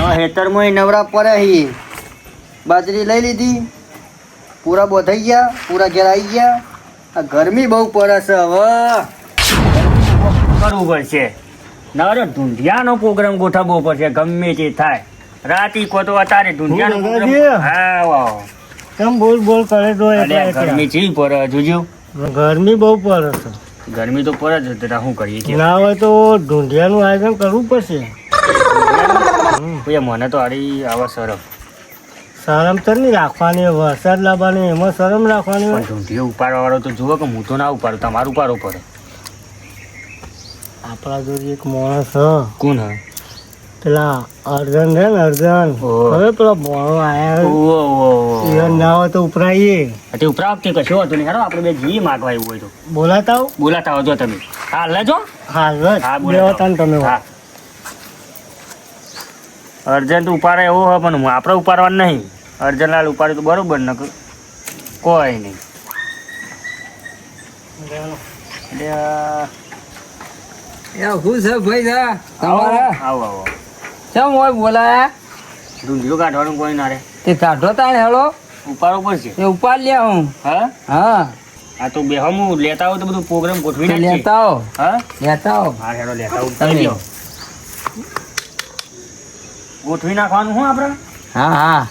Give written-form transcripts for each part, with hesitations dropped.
હેતરમાં નવરા પડે હી બાજરી લઈ લીધી, પૂરા બોધાઈ ગયા, પૂરા ઘેર આવી ગયા. આ ગરમી બહુ પડે છે. હવે કરવું પડશે. નવરો ઢૂંઢિયાનો પ્રોગ્રામ ગોઠવવો પડશે ગમે તે થાય. રાતી કો તો અત્યારે ઢૂંઢિયાનો પ્રોગ્રામ. હા વાહ કેમ બોલ બોલ કરે તો ગરમી ચી પડે જોજો. ગરમી બહુ પડે છે. ગરમી તો પડે જ. શું કરીએ છીએ? ના હોય તો ઢૂંઢિયાનું આયોજન કરવું પડશે. મને તો આડી આવા શરમ શરમ તો નહીં રાખવાની, વરસાદ લાવવાની એમાં શરમ રાખવાની હોય. ઢૂંઢીઓ ઉપાડવા વાળો તો જુઓ કે હું તો ના ઉપાડું, તમારું ઉપાડવું પડે. આપણા જોડે એક માણસ હ, કોણ હ? પેલા અર્જન છે ને, અર્જન હવે પેલો મોણો આયા ના હોય તો ઉપરાઈએ. ઉપરાવ કે કશો હતું નહીં. હેરો આપણે બે જી માગવા એવું હોય તો બોલાતા આવજો તમે. હા લેજો. હાલ બોલાવતા ને તમે. હા અર્જન્ટ ઉપાડે એવો હોય પણ આપણે ઉપાડવાનું નહીં. અર્જનલાલ ઉપાડે તો બરોબર ને કોઈ નહીં. હું છે ભાઈ તમારા આવો આવો. કેમ હોય બોલાયા? ઢૂંઢીઓ કાઢવાનું કોઈ ના રે. તે કાઢો તાણે હેળો ઉપાડવો પડશે. એ ઉપાડ લે હું. હા હા આ તો બે હું લેતા આવો તો બધું પ્રોગ્રામ ગોઠવી નાખીએ. લેતા આવો. હા લેતા આવો. હા હેડો લેતા આવો. તમે ગોઠવી નાખવાનું હું આપણે. હા હા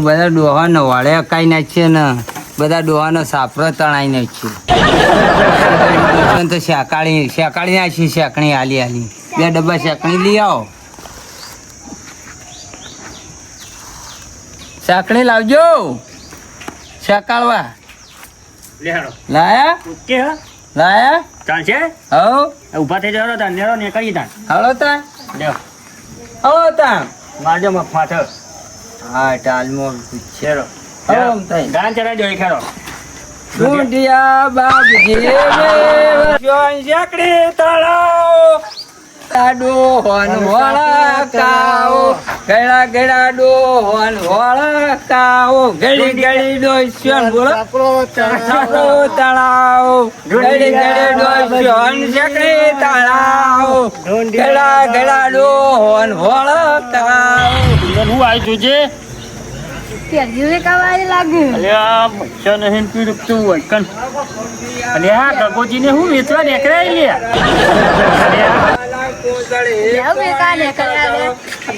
બધા ડોહાનો વાળે અકાઈ નાખીએ ને બધા ડોહાનો સાપરો તણાઈ નાખીએ તો શેકાળી નાખી. શેકણી હાલી 2 ડબ્બા શેકણી લઈ આવો. શેકણી લાવજો શેકાળવા. લે હેડો. લાયા ઓકે હા લાયા ચાલશે. હવ ઊભા થઈ જાવ તાર નેરો ને કરી તાર. હળો તા લ્યો હળો તા મારજો માથે. હા ટાલમો ચેરો ગાન ચડાવજો એ ખેરો. ઢૂંઢિયા બાબજી શેકડી તળાવ ડોહન વળકાવો ગળા ગળા ડોહન વળકાવો ગળી ગળી ડોસ્યોન બોલો તળાવ ગળી ગળી ડોસ્યોન શેકડી તળાવ ગળા ગળા ડોહન વળકાવો. હું આવી જોજે. અલ્યા બચ્ચા નહીં પીડતું હોય કન. અલ્યા ગગોજીને હું વેચવા નીકળાય લે.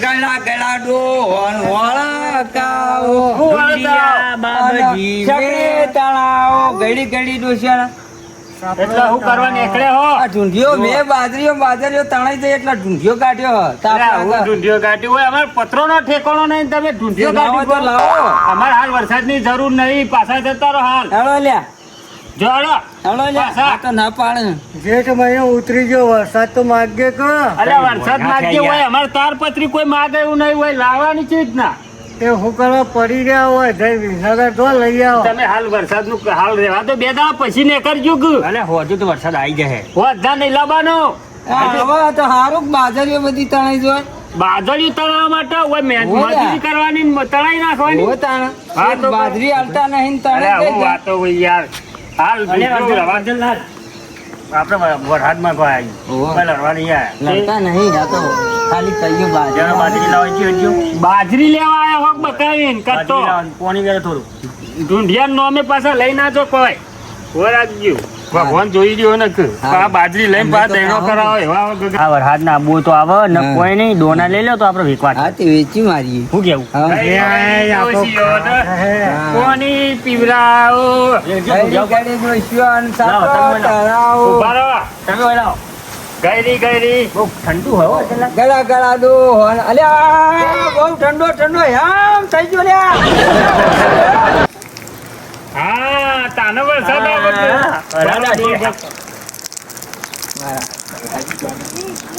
ગળા ગળા ડોહન વળકાવો તળાવ ગળી ગળી ડોસ્યા. એટલે હું કરવા નીકળે હો. ઢૂંઢિયો મેં બાજરીઓ તણાઈ જાય એટલે ઢૂંઢિયો કાઢ્યો. હું ઢૂંઢિયો કાઢ્યો હોય. અમારે પથરોનો ઠેકાણો નહીં. તમે ઢૂંઢિયો કાઢ્યો લાવો. અમારે હાલ વરસાદની જરૂર નહીં. પાછા જતા રહો હાલ. હેળો લ્યા જો હાલો. હેળો લ્યા આ તો ના પાડે. જેઠ મહિનો ઉતરી ગયો, વરસાદ તો માગે કે અલ્યા વરસાદ માગે હોય. અમારે તારપત્રી કોઈ માગે એવું નહીં હોય. લાવવાની છે જ ના. તે હું કરવા પડી રહ્યા હોય જઈ વિસનગર તો લઈ આવો. તમે હાલ વરસાદ નું હાલ રહેવા તો 2 દાડા પછી ને કરજો કે. અલે હોજુ તો વરસાદ આવી જાય. હોજા નહીં લાવવાનો. હવે તો હારું બાજરીઓ બધી તણાઈ જોય. બાજરી તળાવવા માટે હોય મજૂરી કરવાની ને તળાઈ નાખવાની. હા તો બાજરી હાલતા નહીં તણાઈ હું વાતો હોય યાર. હાલ આપણે વરસાદમાં કોઈ આવી લડવાની લડતા નહીં. આ તો ખાલી કહીએ બાજરી લાવવા. બાજરી લેવા આવ્યા હોક બકાવીને કરતો પોણી વેરે થોડું ઢૂંઢિયા નોમે પાછા લઈ ના જો કોઈ રાખજો. ભગવાન જોઈ રહ્યો ને આ બાજરી લઈને પાછા દેણો કરાવો એવા આ વરસાદ ના આબુ તો આવે ને કોઈ નહીં. ડોના લઈ લો તો આપણે વેચવા. હા તે વેચી મારીએ. શું કેવું? કોની પીવરાઓ ગયરી બહુ ઠંડુ હોય. ગળા ગળા દો અલ્યા બહુ ઠંડો એમ થઈ ગયો લ્યા. હા તાનો વરસાદ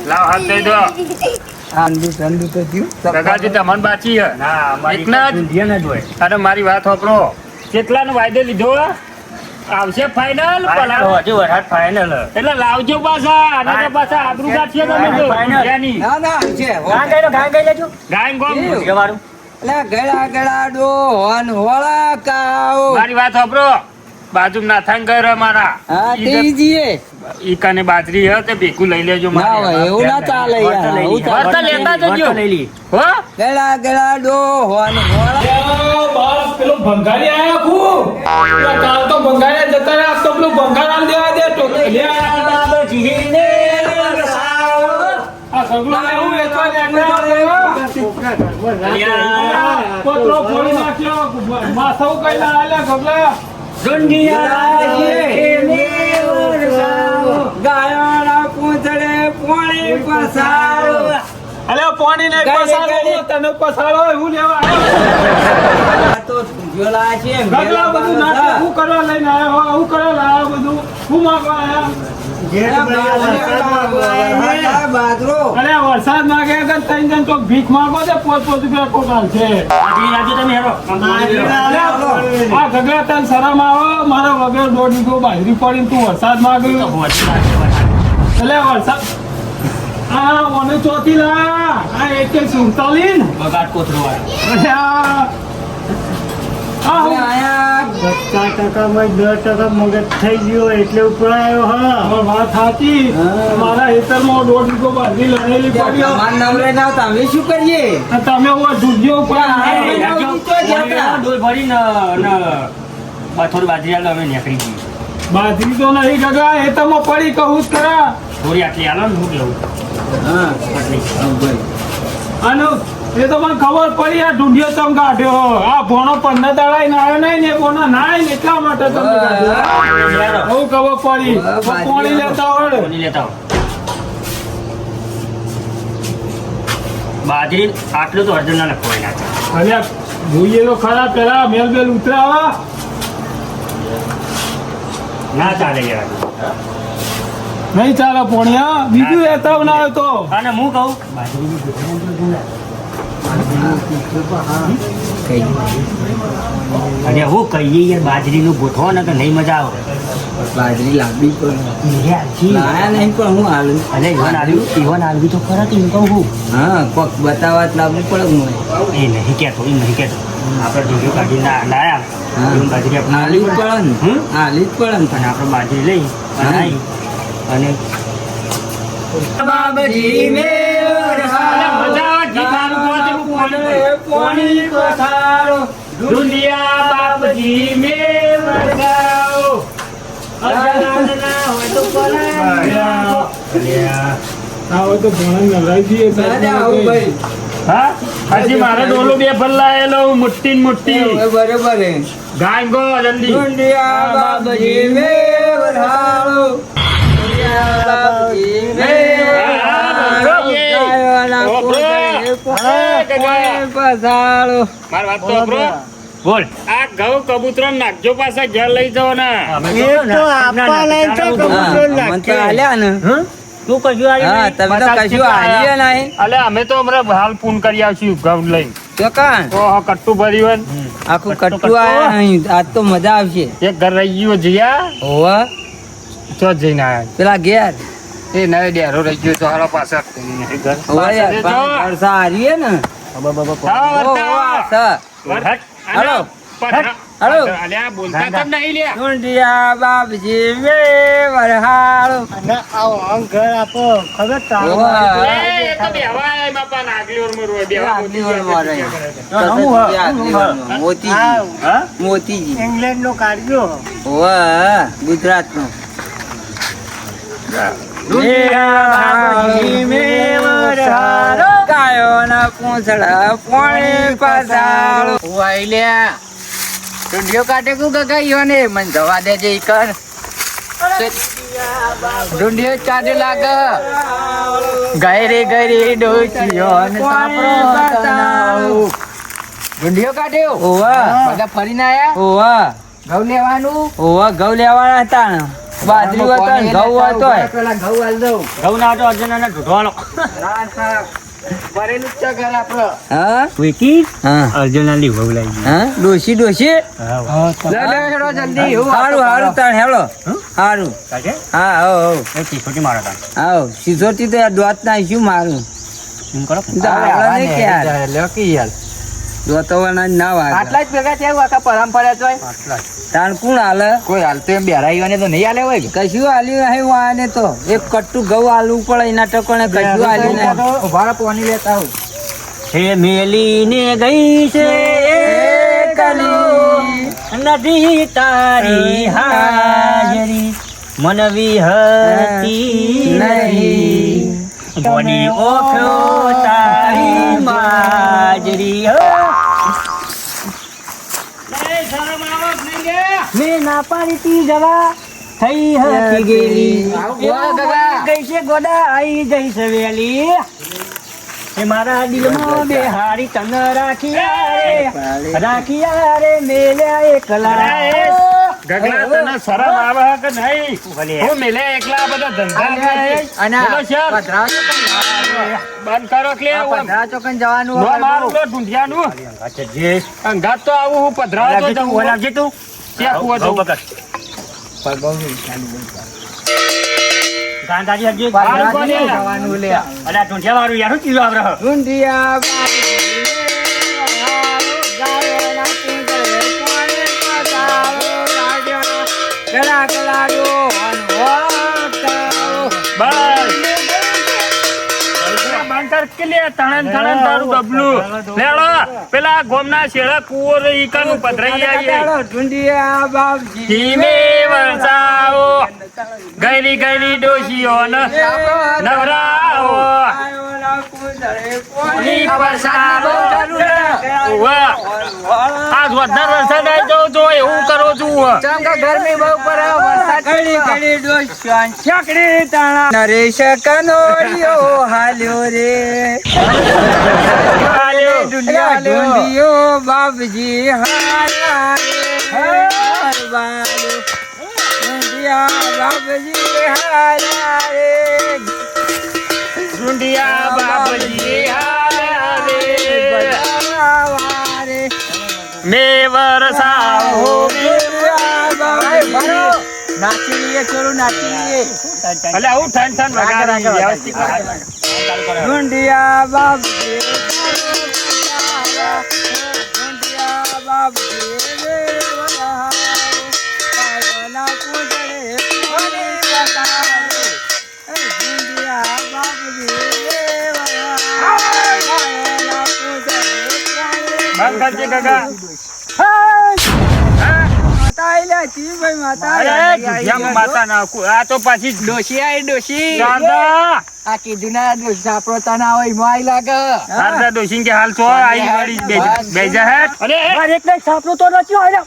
લાવ હાથ દઈ દો. ઠંડુ તો થયું. કાકાજી તમને બાકી હે. એકના જ હોય. અરે મારી વાત સાંભળો. કેટલાનો વાયદો લીધો? આવશે ફાઈનલ. હજુ વરસાદ ફાઈનલ એટલે લાવજો પાછા. અને પાછા આબરૂ કાઢીએ તમે તો. ના ના છે ગાય ગોમ જવાનું. એટલે ગળા ગળા ડોહન વળકાવો. મારી વાત સાંભળો. બાજુ નાથાન ઘર અમારા હા તે જીએ ઈ કાને બાજરી હે તે ભેગું લઈ લેજો ના હોય એવું ના ચાલે યાર આવું ચાલે. વર્ત લેતા જજો હો ગળા ગળા ડો હોન બસ પેલું ભંગારી આયા ખુ કાલ તો ભંગારી જતા રહ્યા તો પેલું ભંગારામ દેવા દે તો આ સગલો એવું વેચવા નીકળ્યા કોતરો ફોડી નાખ્યો માથો કઈ ના આલ્યા ગગલા ગાયોના પૂંછડે પોણી પસારો અલે પાણી ને પસાડો તને પસાડો એવું લેવા આ તો જોલા છે ગગલા બધું નાખે હું કરવા લઈને આવ્યો હું કરવા લાવ્યો બધું હું માંગવા આયા બાદરો અરે વરસાદ માંગે કે ત્રણ જણ તો ભીખ માંગો છે પોત રૂપિયા કોકાલ છે આ ગગલા તને શરમ આવો મારા વગર 1.5 વીઘો બાજરી પડીને તું વરસાદ માંગ્યો એટલે વરસાદ આ મને ચોથી લા આ 147 બગાડ કોતરો હું આયા 10%માં 10% મગજ થઈ ગયો એટલે ઉપર આવ્યો હા હવે વાત સાચી મારા હેતરમાં 1.5 વીઘો બાજરી લણેલી પડી માર નામ લઈને આવતા અમે શું કરીએ તમે ઓવા ઢૂંઢ્યો ડોલ ભરી ને થોડી બાજરી આલો અમે નીકળી ગઈ બાજરી તો નહીં ગગા હેતરમાં પડી કહું જ ખરા થોડી આટલી આલો ને હું લેવું હા આટલી ભાઈ અને એ તો મને ખબર પડી આ ઢૂંઢ્યો તમ કાઢ્યો આ ભોણો 15 દાડા ના આવ્યો નહીં ને ભોણો ના આવ્યો ને એટલા માટે તમે કાઢ્યો બહુ ખબર પડી પાણી લેતા હોય કોની લેતા આવો બાજરી આટલું તો અર્જન ના લખવાય ના અને જોઈએ તો ખરા પેલા મેલ બેલ ઉતરાવા ના ચાલે યાર નહીં ચાલે પોણિયા બીજું લેતા ના હોય તો અને હું કહું અને હું કહીએ યાર બાજરીનું ગોઠવો ને કે નહીં મજા આવે બાજરી લાંબી પણ લાયા નહીં પણ હું હાલું અલે ઈવન આવી તો ખરા કે હું કહું હું હા કોક બતાવવા જ લાવવું પડે મને એ નહીં કહેતો આપણે ઢીંગીઓ કાઢીને લાયા હા. એવું બાજરી આપણે હાલી જ પડે ને હમ? હાલી જ પડે ને અને આપણે બાજરી લઈ હા. અને અને બાબજી પોણી પથારો દુનિયા બાપજી મે વરગાઓ આવો તો ભણા નલાઈ દઈએ હા હજી મારે ડોલું 2 ફલ્લાયેલો મોટી ને મોટી બરોબર હે ગાય ગો જલ્દી દુનિયા બાબજી મે વરહાળો દુનિયા બાબજી મે માર વાત તો આપરો બોલ આ ઘઉં કબૂતરો નાખજો પાછા ઘેર લઈ જાવ ને એ તો આપવા લઈને તો કબૂતરો નાખે. તું કશું હા તમે તો કશું હાલીએ નહીં અલે અમે તો હમણાં હાલ પૂન કરી આવશું ઘઉં લઈને તો કાન ઓહો કટ્ટું ભર્યું આખું કટ્ટું આયા અહીં આજ તો મજા આવશે એક ઘર રહી ગયો જીયા હોવા ચો જઈને આયા પેલા ઘેર એ નવે ડેરો રહી ગયો તો હાલો પાછા ઘર હોવા યાર વરસા હારીએ ને હાલો હાલો અલ્યા બોલતા તમ નહીં લ્યા દુનિયા બાબજી મે વરહાળો અને આવો આમ ઘર આપો ખબર તારું હોવા. એ તો બેહવાય બાપા નાગલી ઓર રોય બેહવા આગલી ઓર મારે. મોતીજી હા મોતીજી ઇંગ્લેન્ડ નો કાઢ્યો હોવા ગુજરાત નો ગાયોના પૂંછડા પોણી પસારો વાઈલ્યા ઢૂંઢિયો કાઢે કુ ગગાઈયો ને મને જવા દેજે ઈ કર ઢૂંઢિયો ચાડે લાગ ગયરે ડોચિયો ને સાપરો ઢૂંઢિયો કાઢ્યો ઓવા બધા ફરીને આયા ઓવા ઘઉં લેવાનું ઓવા ઘઉં લેવાના હતા ને બાજરી હતો ને ઘઉં હતો પેલા ઘઉં હાલ દઉં ઘઉં ના તો અર્જન ના ઢોઢવાળો ભરેલું જ છે ઘર આપણો હા વિકી હા અર્જન ના લીવ લાગી હા ડોશી ડોશી હા હેડો જલ્દી હારું હારું તાણ હેડો હારું કાકે હા હો હો એ ટીકોટી મારા તા આવ સિસોટી તો દોત ના શું મારું એમ કરો આવડે નહીં કે યાર લ્યો કે યાર જોતવાના ના વાગે આટલા જ ભેગા થયા આખા પરંપરા જોય તાણ કોણ હાલે કોઈ હાલતો એમ બેરાઈઓને તો નહીં હાલે હોય કે? કશું હાલ્યું નહીં વાને તો એક કટ્ટું ઘઉં હાલવું પડે એના ટકોને કશું હાલ્યું નહીં ઉભા રહો, પાણી લેતા આવું. હે મેલીને ગઈ છે નદી તારી હાજરી મનવી હતી નહીં બોની ઓખો તારી માજરી હો મેં ના પાડી તી જવા થઈ હતી ગેલી ગઈ છે ગોડા આઈ જઈ છે વેલી એ મારા દિલમાં બે હારી તન રાખ્યા રે મેલ્યા એકલા ગગલા તને શરમ આવે કે નહીં? હું મિલે એકલા બધા ધંધા કરે. અને બોલો સર. પધરાવો તો પણ બંધ કરો કે આ પધરાવો તો પણ જવાનું નો હોય. મારું લો ઢૂંઢિયાનું. અંગાત તો આવું હું પધરાવો તો જવું. ત્યાં કૂવો જવું. ગાંધાજી હજી બાર કોને? જવાનું લે. અલા ઢૂંઢિયા વાળું યાર શું ચીજો આવડે ઢૂંઢિયા બસ. બંધ કર કે લે તણન તણન તારું ડબલું. લેડો પેલા ગોમના શેડા કૂવો રે ઈકાનું પધરાઈ આવીએ. ઢૂંઢિયા બાપજી ધીમે વરસાવો ગઈરી ગઈરી ડોશીઓને નવરાવો ની વરસાવો. વાહ. આ જોરદાર વરસાદ આવી જવો જો એવું કરો છું. ચમકા ગરમી બહુ પડે વરસાદ ઘડી ઘડી ડોસ્યાન છકડી તાણા નરેશ કનોડિયો હાલ્યો રે ઢૂંઢિયો બાપજી હારા રે હરવાલો ઢૂંઢિયા બાપજી હારા રે ઢૂંઢિયા બાપજી હાલ્યા રે બધાવા રે મે વરસાવો. નાચી લઈએ થોડું નાચી લઈએ અલે આવું ઠન ઠન વગાડી વ્યવસ્થિત વગાડી. ઢૂંઢિયા બાપજી ઢૂંઢિયા બાપજી રે વરહારો કાયોના કુંડળે પાણી બતાવે ઢૂંઢિયા બાપજી રે વરહારો કાયોના કુંડળે પાણી બંધ કરજે કાકા. માતા આઈલા જી ભાઈ માતા અરે ઢૂંઢિયામાં માતા નાખું. આ તો પાછી ડોશી આઈ ડોશી શારદા. આ કીધું ના સાપરો તને હોય મોય લાગે શારદા ડોશીને કે હાલ છો આઈ વાળી બેજા હેટ. અરે મારે એક સાપનો તો નથી આવ્યો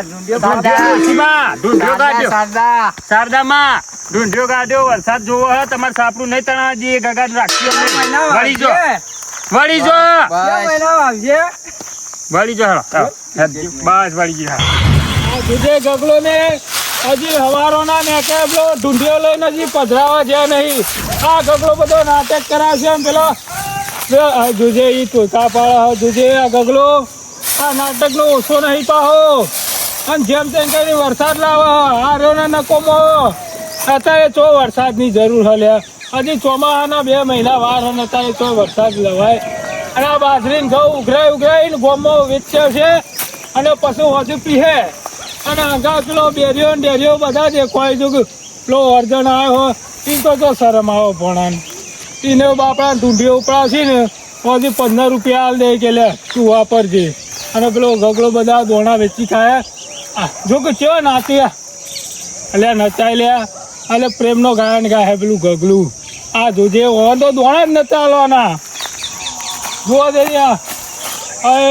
ડોશીમાં ઢૂંઢિયો કાઢ્યો. શારદા શારદામાં ઢૂંઢિયો કાઢ્યો. વરસાદ જોવો હે તમારે સાપરું નહીં તણા જે ગગા રાખ્યો વળી જો વળી જો વળી જો હાલો. બસ વળી ગઈ. દૂધે ગગલો ને હજી હવારો ના નેકે પેલો ઢૂંઢિયો લઈને હજી પધરાવા જ્યાં નહીં. આ ગગલો બધો નાટક કરાશે એમ પેલો જુજે ઈ તોતા પાડે જુજે આ ગગલો આ નાટક નો ઓછો નહીં પાહો અને જેમ તેમ કરી વરસાદ લાવે હારો ને નકોમો અત્યારે ચો વરસાદની જરૂર હલે હજી ચોમાસાના 2 મહિના વાર અને અત્યારે ચો વરસાદ લવાય અને આ બાજરીને ઘઉં ઉઘરાઈને ગોમમાં વેચે છે અને પછી હજુ પીહે અને આગળ પેલો બેરીઓ ને ડેરીઓ બધા દેખાય છે કે પેલો અર્જણ આવ્યો એ તો શરમ આવો ભણાને એને બાપડા ઢૂંઢીઓ ઉપડા છે ને હજી 15 રૂપિયા હાલ દે કે લે તું વાપરજે અને પેલો ગગડો બધા દોણા વેચી ખાય જો કે ચેવા નાચ્યા એટલે નચાઈ લે એટલે પ્રેમનો ગાયન ગાય પેલું ગગલું આ જોજે તો દોણા જ નતા હાલવાના જોવા દે હવે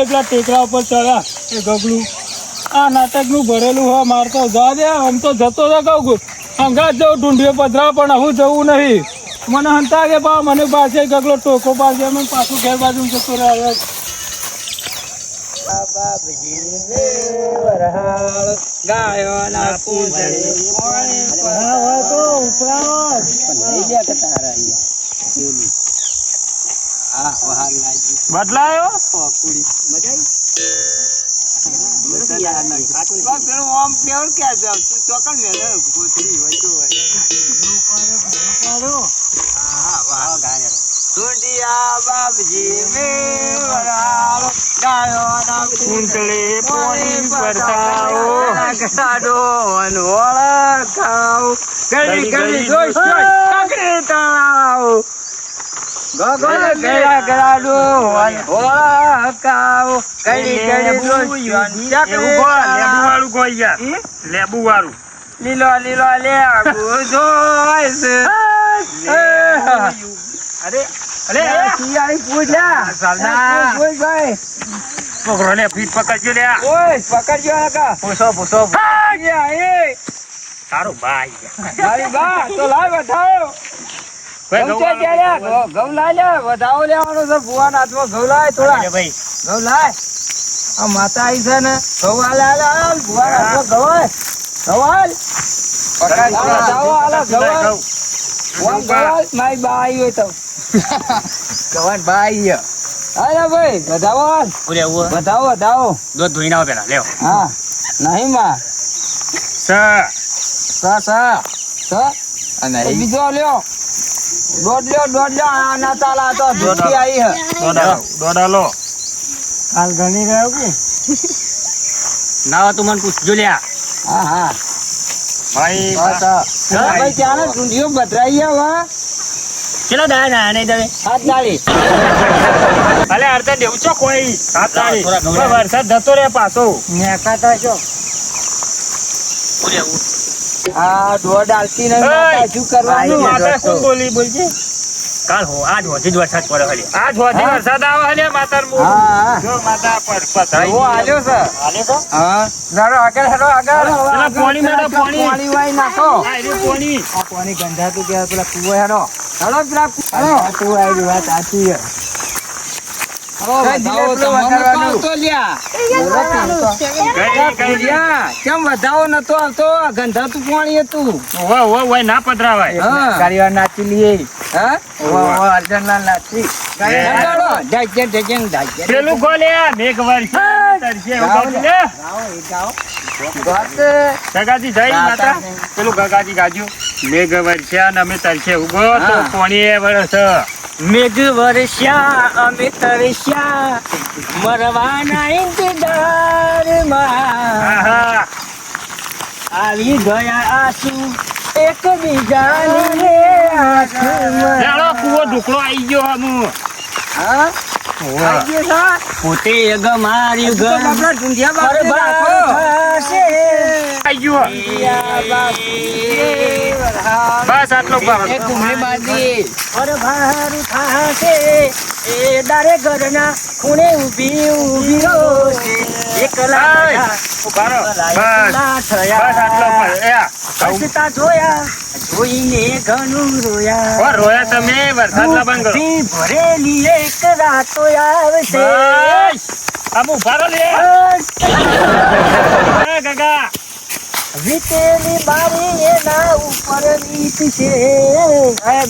પેલા ટેકરા ઉપર ચડ્યા એ ગગલું આ નાટકનું ભરેલું હોય મારતો જા દે આમ તો જતો તો કહું અંગાત જવું ઢૂંઢીએ પધરા પણ હું જવું નહીં મને હંતા કે બા મને પાસે ગગલો ટોકો પાસે અમે પાછું ઘેર બાજુ જતો રહે બદલાયો ઢૂંઢિયા બાપજી કુંતળે પોણી પરસાવો ગળાડો વનવાળા ખાવ ગળી ગળી ડોશ ચકડી તણાવ ગળાડો વનવાળા ખાવ ગળી ગળી ડોશ એવું બોલ, લેબુ વાળું કોઈ યાર લેબુ વાળું લીલો લીલો લેબુ જોય છે અરે અરે શિયાળી પૂછ્યા સાલના. પૂછ ભાઈ છોકરો ને ફીટ પકડજો લે ઓય પકડજો કાકા પૂછો તારું ભાઈ મારી બા તો લાવ બતાવો કોઈ ઘઉં છે ત્યારે ઘઉં લાય લે વધાવો લેવાનો છે ભુવાના હાથમાં ઘઉં લાય થોડા ભાઈ ઘઉં લાય આ માતા આવી છે ને ઘઉં હાલે ભુવાના હાથમાં ઘઉં હાલ વધાવો હાલે ઘઉં ભુવાન ઘઉં હાલ મારી બા આવી હોય તો ગવાન બા આવી હાલે ભાઈ વધાવો હાલ વધાવો દૂધ ધોઈને આવો પેલા લેવો હા નહીં માં સર બીજો લ્યો દોઢ લ્યો આ ના ચાલા તો ધોતી આવી હે દોડાલો હાલ ગણી રહ્યો કે ના તું મને પૂછજો લ્યા હા ભાઈ ભાઈ ત્યાં ઢૂંઢીઓ બદરાઈ ગયા ચલો દા ના નહીં તમે હાથ ડાળી અલે અડધા દેવું છો કોઈ સાત તાળી વરસાદ જતો રે પાછો નેકાતા છો આ દોઢ ડાલતી નહીં માતા, શું કરવાનું માતા કોણ બોલી બોલજે કાલ હો આજ હોજી જ વરસાદ પડે હલે આજ હોજી વરસાદ આવે હલે માતાર મુ હા જો માતા પર પથરાઈ ઓ આલ્યો છે આલે તો હા હેડો આગળ પેલા પોણી મેળો પોણી પાણી વાઈ નાખો આ રે પોણી આ પાણી ગંધાતું કે પેલા કુવો હેડો હેડો પેલા તું આવી વાત સાચી છે કેમ વધાવો નતો આવતો ગંધાતું પાણી હતું ઓ ના પધરાવાય હા કારીવાર નાચી લઈએ હા અર્જનલાલ નાચી પેલું ગોલે મેઘ વર્ષ તરસે ઉગાડી લે ગગાજી જઈ માતા પેલું ગગાજી ગાજ્યું મેઘ વર્ષ્યા ને અમે તરસે ઉગો તો પોણી વરસ મેઘ વર્ષા અમે તરસ્યા મરવાના ઇંતજારમાં આહા આવી ગયા આંસુ એક બીજાની આંખમાં ચાલો કુવો ઢોકળો આવી ગયો હમુ હા પોતે ગમાર્યું ઘર બરબાદ થશે. આવી ગયો બસ આટલો બરબાદ થશે. એ દારે ઘરના ખૂણે ઊભી રોશે. એકલા ઉભારો બસ એકલા થયા. બસ આટલો હસતા જોયા જોઈને ઘણું રોયા. રોયા તમે વરસાદ ના બંધ કરો દુઃખથી ભરેલી એક રાતો આવશે. બસ આમ ઉભારો લે એ ગગા વીતેલી બારી એના ઉપર વીતશે.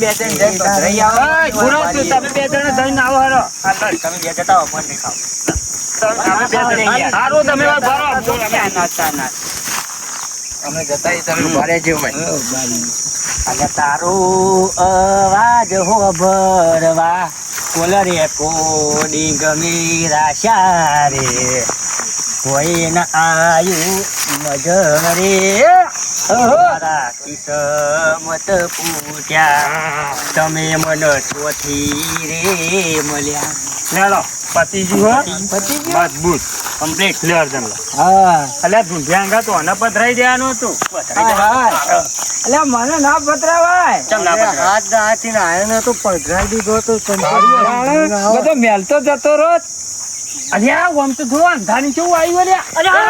બે ત્રણ જણ ભરાઈ આવો. ઓય, ઘોડો તું તમે બે જણ જઈને આવો હારો તમે બે જતા હો, મને નહીં ખાવ. તમે બે જણ હારું તમે ઉભારો અમે જતા તમે ભારે જેવું અને તારો અવાજ હો ભરવા કોલરે કોડી ગમી રાશા રે કોઈ ન આયુ મજરે મારા કિસ્મત પૂછ્યા તમે મન ચોથી રે મળ્યા. લેલો પતિજી હો પતી મજબૂત કમ્પ્લીટ લે અર્જન હા અલ્યા ધૂંઢ્યા અંગા તો આને પધરાઈ દેવાનું હતું એટલે મને ના પતરાવાય ચમ ના પધરાય? હાથ દાંતી ને આયો તો પધરાઈ દીધો તો બધો મેલતો જતો રોજ અલ્યા આમ તો થોડું અંધારી કેવું આવ્યું અલ્યા